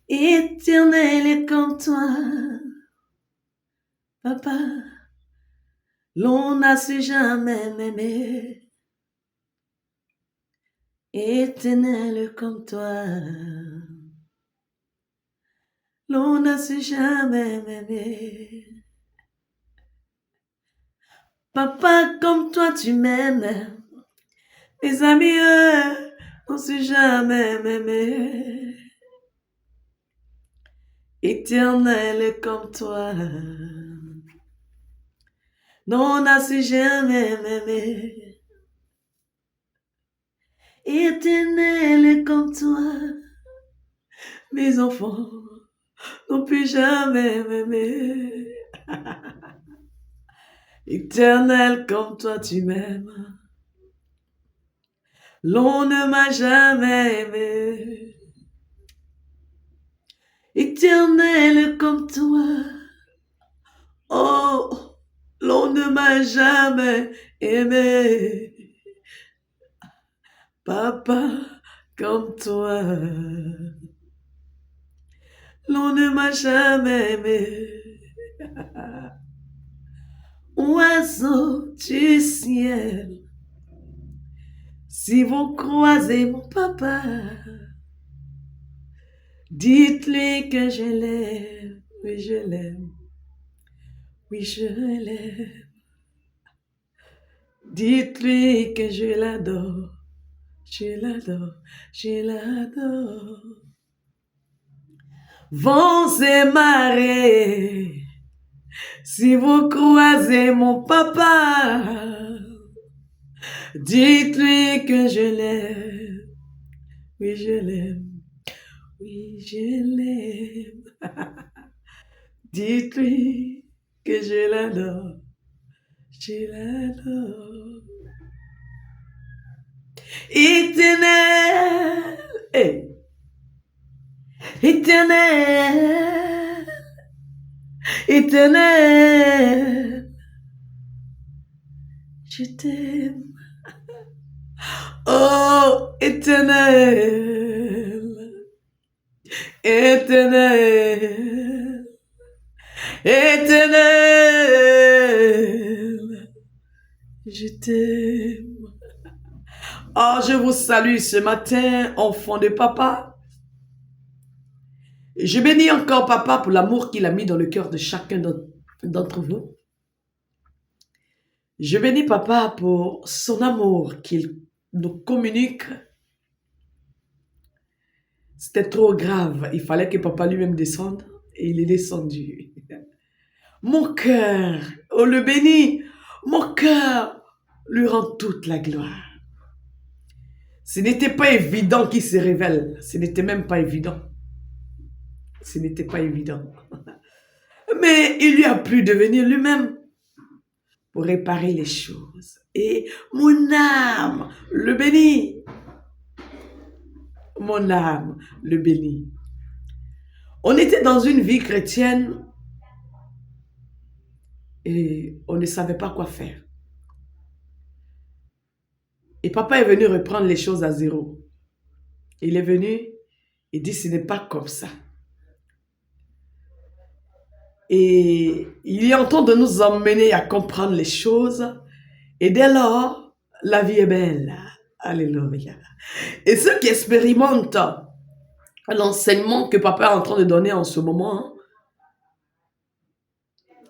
Éternel est comme toi, papa. L'on n'a su jamais m'aimer. Éternel comme toi, l'on n'a su jamais m'aimer. Papa, comme toi tu m'aimes. Mes amis, eux, n'ont su jamais m'aimer. Éternel comme toi, l'on n'a su jamais m'aimer. Éternel comme toi, mes enfants n'ont pu jamais m'aimer. Éternel comme toi tu m'aimes. L'on ne m'a jamais aimé. Éternel comme toi, oh, l'on ne m'a jamais aimé. Papa comme toi, l'on ne m'a jamais aimé. Oiseau du ciel, si vous croisez mon papa, dites-lui que je l'aime, oui je l'aime, oui je l'aime. Dites-lui que je l'adore, je l'adore, je l'adore. Vents et marées, si vous croisez mon papa, dites-lui que je l'aime, oui je l'aime, oui je l'aime. Dites-lui que je l'adore, je l'adore. Éternel, hey. Éternel, éternel, je t'aime. Oh, éternel, éternel, éternel, je t'aime. Oh, je vous salue ce matin, enfant de papa. Je bénis encore papa pour l'amour qu'il a mis dans le cœur de chacun d'entre vous. Je bénis papa pour son amour qu'il nous communique. C'était trop grave. Il fallait que papa lui-même descende. Et il est descendu. Mon cœur, oh le béni, mon cœur lui rend toute la gloire. Ce n'était pas évident qu'il se révèle. Ce n'était même pas évident. Ce n'était pas évident. Mais il lui a plu de venir lui-même pour réparer les choses. Et mon âme le bénit. Mon âme le bénit. On était dans une vie chrétienne et on ne savait pas quoi faire. Et papa est venu reprendre les choses à zéro. Il est venu et dit ce n'est pas comme ça. Et il est en train de nous emmener à comprendre les choses. Et dès lors, la vie est belle. Alléluia. Et ceux qui expérimentent l'enseignement que papa est en train de donner en ce moment,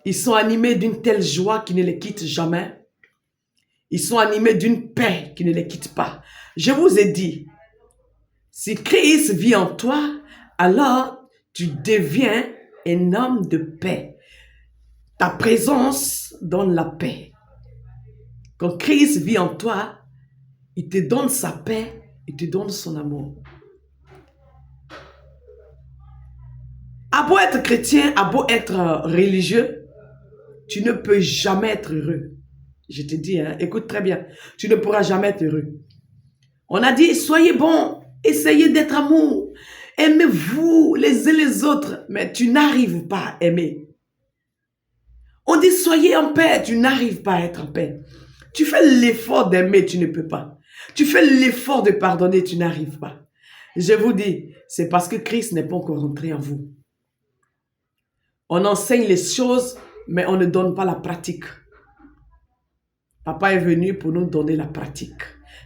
ils sont animés d'une telle joie qui ne les quitte jamais. Ils sont animés d'une paix qui ne les quitte pas. Je vous ai dit, si Christ vit en toi, alors tu deviens un homme de paix. Ta présence donne la paix. Quand Christ vit en toi, il te donne sa paix, il te donne son amour. À beau être chrétien, à beau être religieux, tu ne peux jamais être heureux. Je te dis, hein, écoute très bien, tu ne pourras jamais être heureux. On a dit, soyez bons, essayez d'être amour, aimez-vous les uns les autres, mais tu n'arrives pas à aimer. On dit, soyez en paix, tu n'arrives pas à être en paix. Tu fais l'effort d'aimer, tu ne peux pas. Tu fais l'effort de pardonner, tu n'arrives pas. Je vous dis, c'est parce que Christ n'est pas encore rentré en vous. On enseigne les choses, mais on ne donne pas la pratique. Papa est venu pour nous donner la pratique.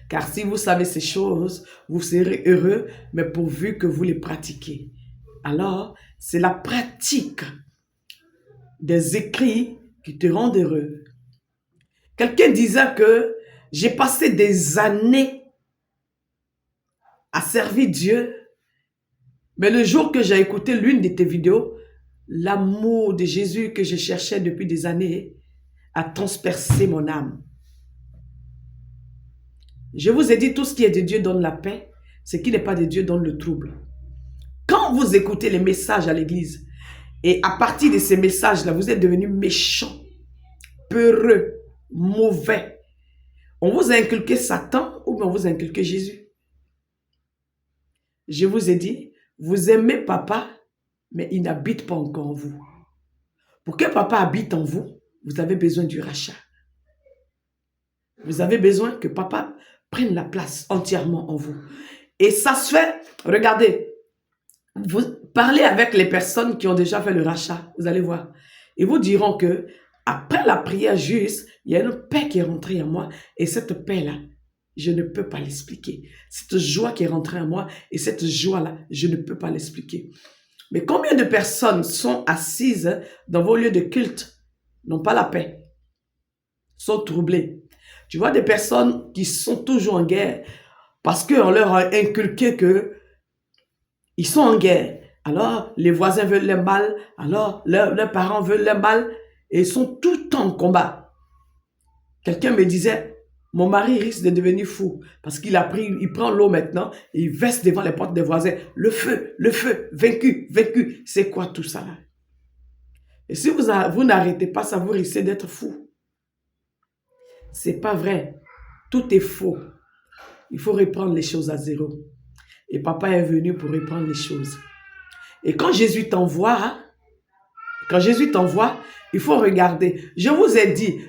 Car si vous savez ces choses, vous serez heureux, mais pourvu que vous les pratiquez. Alors, c'est la pratique des écrits qui te rendent heureux. Quelqu'un disait que j'ai passé des années à servir Dieu, mais le jour que j'ai écouté l'une de tes vidéos, l'amour de Jésus que je cherchais depuis des années a transpercé mon âme. Je vous ai dit, tout ce qui est de Dieu donne la paix, ce qui n'est pas de Dieu donne le trouble. Quand vous écoutez les messages à l'église, et à partir de ces messages-là, vous êtes devenus méchants, peureux, mauvais. On vous a inculqué Satan ou bien on vous a inculqué Jésus. Je vous ai dit, vous aimez papa, mais il n'habite pas encore en vous. Pour que papa habite en vous, vous avez besoin du rachat. Vous avez besoin que papa prenne la place entièrement en vous. Et ça se fait, regardez, vous parlez avec les personnes qui ont déjà fait le rachat, vous allez voir. Ils vous diront que après la prière juste, il y a une paix qui est rentrée en moi. Et cette paix-là, je ne peux pas l'expliquer. Cette joie qui est rentrée en moi, et cette joie-là, je ne peux pas l'expliquer. Mais combien de personnes sont assises dans vos lieux de culte, n'ont pas la paix, sont troublées? Tu vois des personnes qui sont toujours en guerre parce qu'on leur a inculqué qu'ils sont en guerre. Alors, les voisins veulent le mal, alors leurs parents veulent le mal et ils sont tout le temps en combat. Quelqu'un me disait, mon mari risque de devenir fou parce qu'il prend l'eau maintenant et il verse devant les portes des voisins. Le feu, vaincu, vaincu. C'est quoi tout ça là? Et si vous n'arrêtez pas ça, vous risquez d'être fou. C'est pas vrai. Tout est faux. Il faut reprendre les choses à zéro. Et papa est venu pour reprendre les choses. Et quand Jésus t'envoie, il faut regarder. Je vous ai dit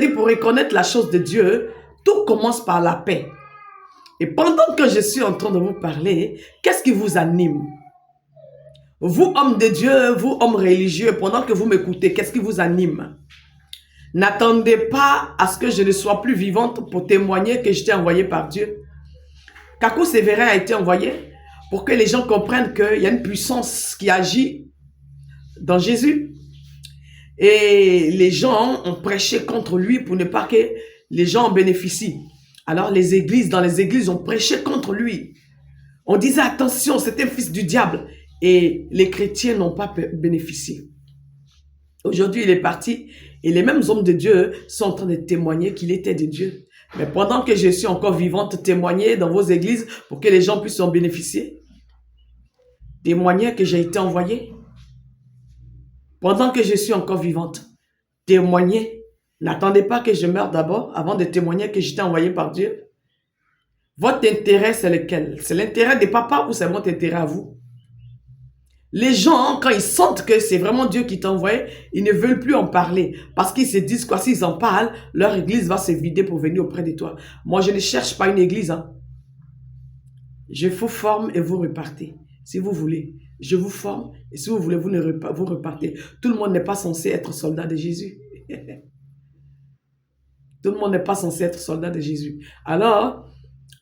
pour reconnaître la chose de Dieu, tout commence par la paix. Et pendant que je suis en train de vous parler, qu'est-ce qui vous anime? Vous, hommes de Dieu, vous, hommes religieux, pendant que vous m'écoutez, qu'est-ce qui vous anime? N'attendez pas à ce que je ne sois plus vivante pour témoigner que j'étais envoyée par Dieu. Kakou Sévérin a été envoyé pour que les gens comprennent qu'il y a une puissance qui agit dans Jésus. Et les gens ont prêché contre lui pour ne pas que les gens en bénéficient. Alors dans les églises, ont prêché contre lui. On disait attention, c'est un fils du diable. Et les chrétiens n'ont pas bénéficié. Aujourd'hui, il est parti et les mêmes hommes de Dieu sont en train de témoigner qu'il était de Dieu. Mais pendant que je suis encore vivante, témoigner dans vos églises pour que les gens puissent en bénéficier. Témoigner que j'ai été envoyé. Pendant que je suis encore vivante, témoigner. N'attendez pas que je meure d'abord avant de témoigner que j'étais envoyé par Dieu. Votre intérêt, c'est lequel? C'est l'intérêt des papas ou c'est votre intérêt à vous? Les gens, quand ils sentent que c'est vraiment Dieu qui t'a envoyé, ils ne veulent plus en parler. Parce qu'ils se disent quoi, s'ils en parlent, leur église va se vider pour venir auprès de toi. Moi, je ne cherche pas une église. Hein. Je vous forme et vous repartez. Si vous voulez, je vous forme et si vous voulez, vous repartez. Tout le monde n'est pas censé être soldat de Jésus. Tout le monde n'est pas censé être soldat de Jésus. Alors,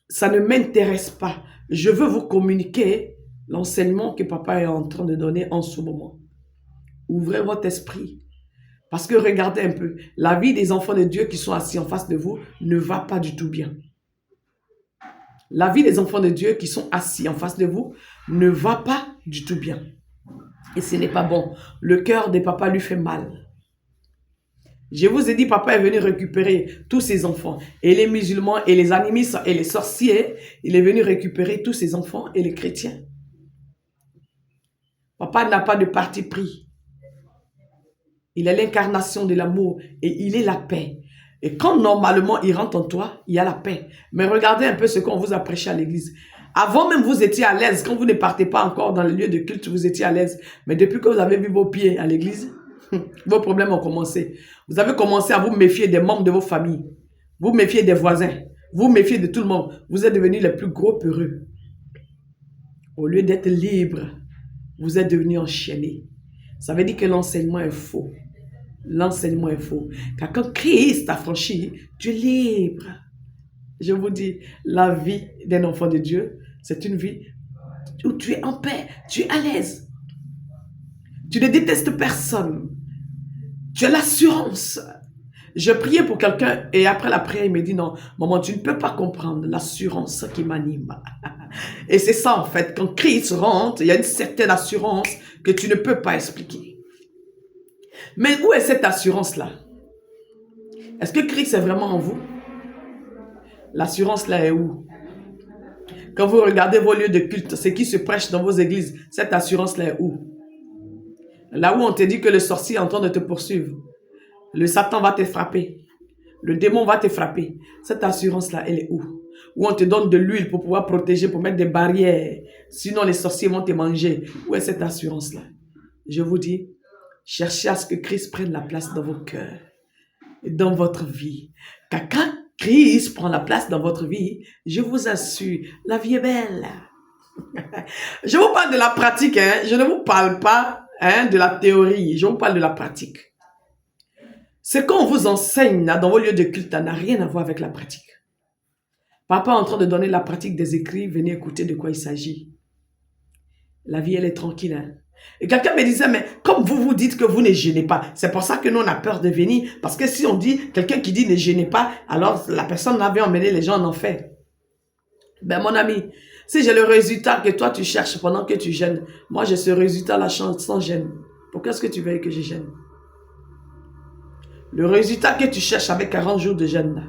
ça ne m'intéresse pas. Je veux vous communiquer l'enseignement que papa est en train de donner en ce moment. Ouvrez votre esprit. Parce que regardez un peu, la vie des enfants de Dieu qui sont assis en face de vous ne va pas du tout bien. La vie des enfants de Dieu qui sont assis en face de vous ne va pas du tout bien. Et ce n'est pas bon. Le cœur des papas lui fait mal. Je vous ai dit, papa est venu récupérer tous ses enfants. Et les musulmans, et les animistes, et les sorciers, il est venu récupérer tous ses enfants et les chrétiens. Papa n'a pas de parti pris. Il est l'incarnation de l'amour et il est la paix. Et quand normalement il rentre en toi, il y a la paix. Mais regardez un peu ce qu'on vous a prêché à l'église. Avant même, vous étiez à l'aise. Quand vous ne partez pas encore dans le lieu de culte, vous étiez à l'aise. Mais depuis que vous avez vu vos pieds à l'église, vos problèmes ont commencé. Vous avez commencé à vous méfier des membres de vos familles. Vous méfiez des voisins. Vous méfiez de tout le monde. Vous êtes devenus les plus gros peureux. Au lieu d'être libre, vous êtes devenu enchaîné. Ça veut dire que l'enseignement est faux. L'enseignement est faux. Car quand Christ t'a franchi, tu es libre. Je vous dis, la vie d'un enfant de Dieu, c'est une vie où tu es en paix, tu es à l'aise. Tu ne détestes personne. Tu as l'assurance. Je priais pour quelqu'un et après la prière, il me dit non, maman, tu ne peux pas comprendre l'assurance qui m'anime. Et c'est ça en fait, quand Christ rentre, il y a une certaine assurance que tu ne peux pas expliquer. Mais où est cette assurance-là? Est-ce que Christ est vraiment en vous? L'assurance là est où? Quand vous regardez vos lieux de culte, ce qui se prêche dans vos églises, cette assurance là est où? Là où on te dit que le sorcier est en train de te poursuivre, le Satan va te frapper, le démon va te frapper. Cette assurance là, elle est où? Où on te donne de l'huile pour pouvoir protéger, pour mettre des barrières, sinon les sorciers vont te manger. Où est cette assurance là? Je vous dis, cherchez à ce que Christ prenne la place dans vos cœurs et dans votre vie. Car quand Christ prend la place dans votre vie, je vous assure, la vie est belle. Je vous parle de la pratique, hein? Je ne vous parle pas de la théorie, je vous parle de la pratique. Ce qu'on vous enseigne là, dans vos lieux de culte n'a rien à voir avec la pratique. Papa est en train de donner la pratique des écrits, venez écouter de quoi il s'agit. La vie, elle est tranquille. Hein? Et quelqu'un me disait, mais comme vous vous dites que vous ne gênez pas, c'est pour ça que nous on a peur de venir. Parce que si on dit, quelqu'un qui dit ne gênez pas, alors la personne avait emmené les gens en enfer. Ben mon ami, si j'ai le résultat que toi tu cherches pendant que tu gênes, moi j'ai ce résultat-là sans gêne. Pourquoi est-ce que tu veux que je gêne? Le résultat que tu cherches avec 40 jours de jeûne là.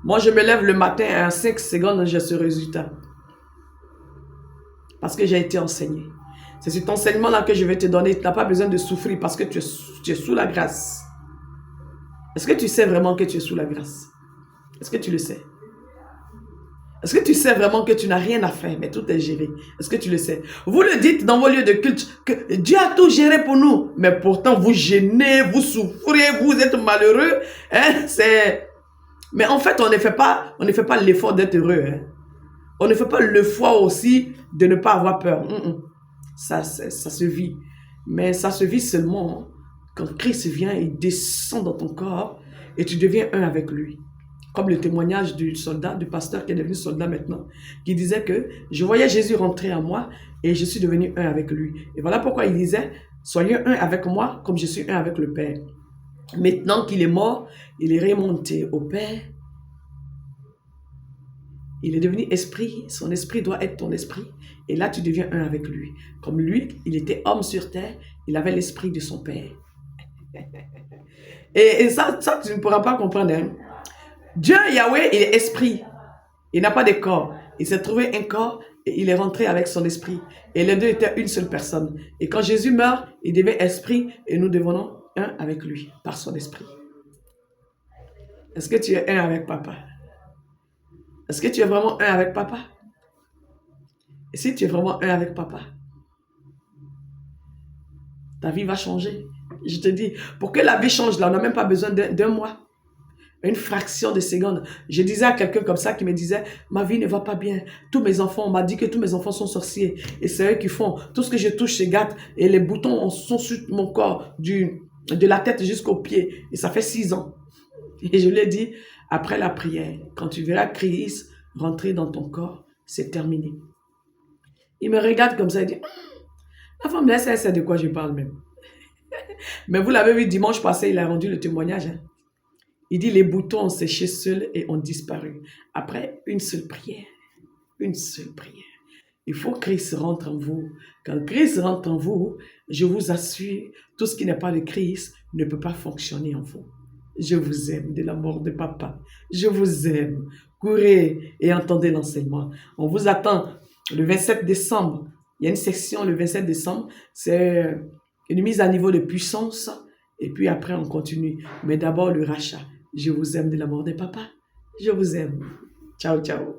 Moi je me lève le matin et en 5 secondes j'ai ce résultat. Parce que j'ai été enseigné. C'est cet enseignement-là que je vais te donner. Tu n'as pas besoin de souffrir parce que tu es sous la grâce. Est-ce que tu sais vraiment que tu es sous la grâce? Est-ce que tu le sais? Est-ce que tu sais vraiment que tu n'as rien à faire, mais tout est géré? Est-ce que tu le sais? Vous le dites dans vos lieux de culte que Dieu a tout géré pour nous. Mais pourtant, vous gênez, vous souffrez, vous êtes malheureux. Hein? Mais en fait, on ne fait pas l'effort d'être heureux. Hein? On ne fait pas l'effort aussi de ne pas avoir peur. Ça se vit. Mais ça se vit seulement quand Christ vient, il descend dans ton corps et tu deviens un avec lui. Comme le témoignage du soldat, du pasteur qui est devenu soldat maintenant, qui disait que je voyais Jésus rentrer en moi et je suis devenu un avec lui. Et voilà pourquoi il disait, soyez un avec moi comme je suis un avec le Père. Maintenant qu'il est mort, il est remonté au Père. Il est devenu esprit, son esprit doit être ton esprit. Et là, tu deviens un avec lui. Comme lui, il était homme sur terre, il avait l'esprit de son Père. Et ça, tu ne pourras pas comprendre. Hein? Dieu, Yahweh, il est esprit. Il n'a pas de corps. Il s'est trouvé un corps et il est rentré avec son esprit. Et les deux étaient une seule personne. Et quand Jésus meurt, il devient esprit et nous devenons un avec lui, par son esprit. Est-ce que tu es un avec papa? Est-ce que tu es vraiment un avec papa? Et si tu es vraiment un avec papa, ta vie va changer. Je te dis, pour que la vie change, là, on n'a même pas besoin d'un mois. Une fraction de seconde. Je disais à quelqu'un comme ça qui me disait, ma vie ne va pas bien. Tous mes enfants, on m'a dit que tous mes enfants sont sorciers. Et c'est eux qui font. Tout ce que je touche se gâte. Et les boutons sont sur mon corps, de la tête jusqu'aux pieds. Et ça fait 6 ans. Et je lui ai dit, après la prière, quand tu verras Christ rentrer dans ton corps, c'est terminé. Il me regarde comme ça et dit, la femme là, elle sait de quoi je parle même. Mais vous l'avez vu dimanche passé, il a rendu le témoignage. Hein. Il dit, les boutons ont séché seuls et ont disparu. Après, une seule prière. Une seule prière. Il faut que Christ rentre en vous. Quand Christ rentre en vous, je vous assure, tout ce qui n'est pas de Christ ne peut pas fonctionner en vous. Je vous aime de l'amour de papa. Je vous aime. Courez et entendez l'enseignement. On vous attend le 27 décembre. Il y a une section le 27 décembre. C'est une mise à niveau de puissance. Et puis après, on continue. Mais d'abord, le rachat. Je vous aime de l'amour de papa. Je vous aime. Ciao, ciao.